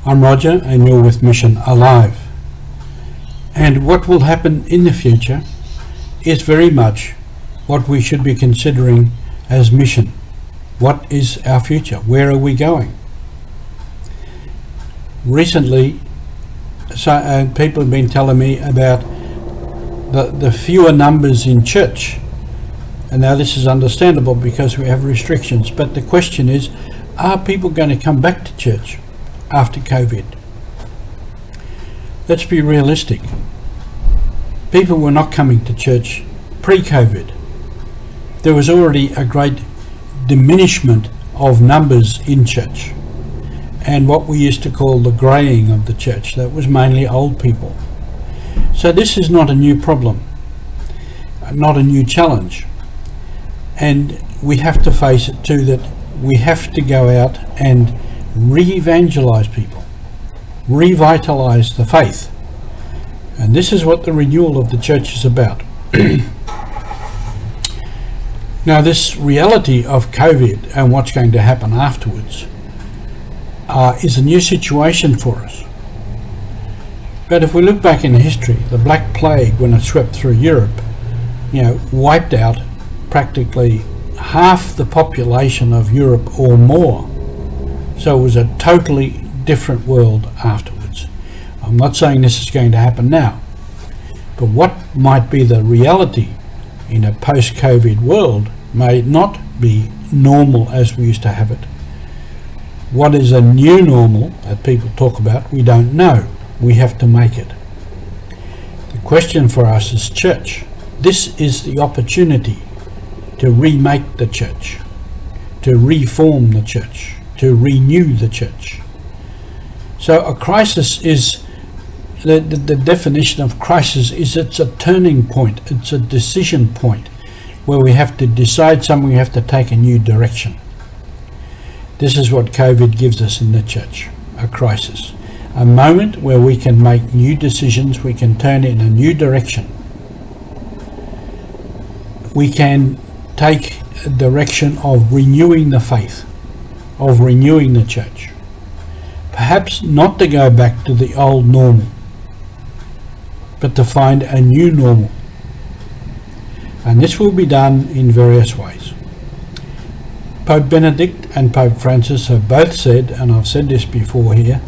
I'm Roger and you're with Mission Alive. And what will happen in the future is very much what we should be considering as mission. What is our future? Where are we going? Recently, people have been telling me about the fewer numbers in church. And now this is understandable because we have restrictions. But the question is, are people going to come back to church after COVID? Let's be realistic. People were not coming to church pre-COVID. There was already a great diminishment of numbers in church, and what we used to call the greying of the church. That was mainly old people. So this is not a new problem, not a new challenge, and we have to face it too, that we have to go out and re-evangelize people, revitalize the faith. And this is what the renewal of the church is about. Now, this reality of COVID and what's going to happen afterwards is a new situation for us. But if we look back in history, the Black Plague, when it swept through Europe, wiped out practically half the population of Europe or more. So it was a totally different world afterwards. I'm not saying this is going to happen now, but what might be the reality in a post-COVID world may not be normal as we used to have it. What is a new normal that people talk about, we don't know. We have to make it. The question for us is church. This is the opportunity to remake the church, to reform the church, to renew the church. So a crisis is, the definition of crisis is it's a turning point, it's a decision point where we have to decide something, we have to take a new direction. This is what COVID gives us in the church, a crisis. A moment where we can make new decisions, we can turn in a new direction. We can take a direction of renewing the faith, of renewing the church. Perhaps not to go back to the old normal, but to find a new normal. And this will be done in various ways. Pope Benedict and Pope Francis have both said, and I've said this before here,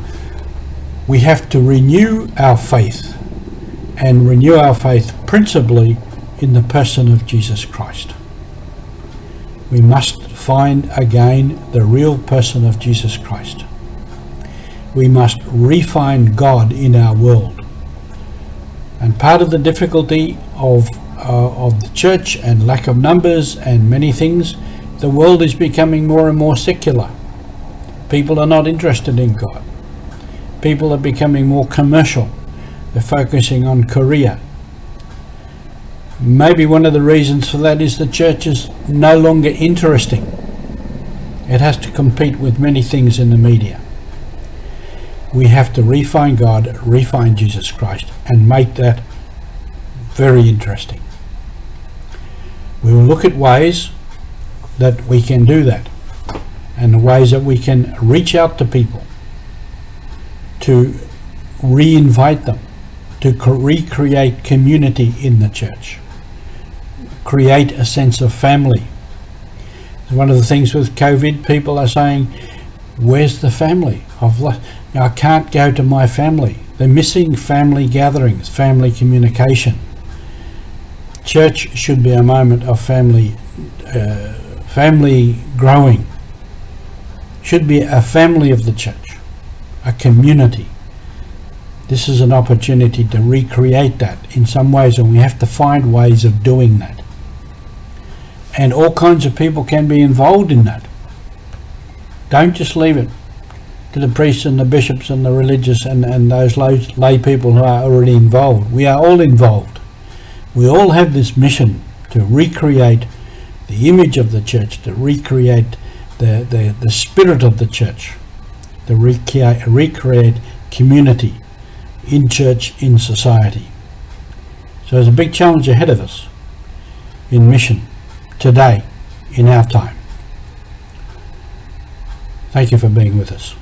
we have to renew our faith, and renew our faith principally in the person of Jesus Christ. We must find again the real person of Jesus Christ. We must refine God in our world. And part of the difficulty of the church and lack of numbers and many things, the world is becoming more and more secular. People are not interested in God. People are becoming more commercial. They're focusing on career. Maybe one of the reasons for that is the church is no longer interesting. It has to compete with many things in the media. We have to refine God, refine Jesus Christ, and make that very interesting. We will look at ways that we can do that, and the ways that we can reach out to people, to re-invite them, to recreate community in the church, create a sense of family. One of the things with COVID, people are saying, where's the family? I can't go to my family. They're missing family gatherings, family communication. Church should be a moment of family growing. Should be a family of the church, a community. This is an opportunity to recreate that in some ways, and we have to find ways of doing that. And all kinds of people can be involved in that. Don't just leave it to the priests and the bishops and the religious and those lay people who are already involved. We are all involved. We all have this mission to recreate the image of the church, to recreate the spirit of the church, to recreate community in church, in society. So there's a big challenge ahead of us in mission today, in our time. Thank you for being with us.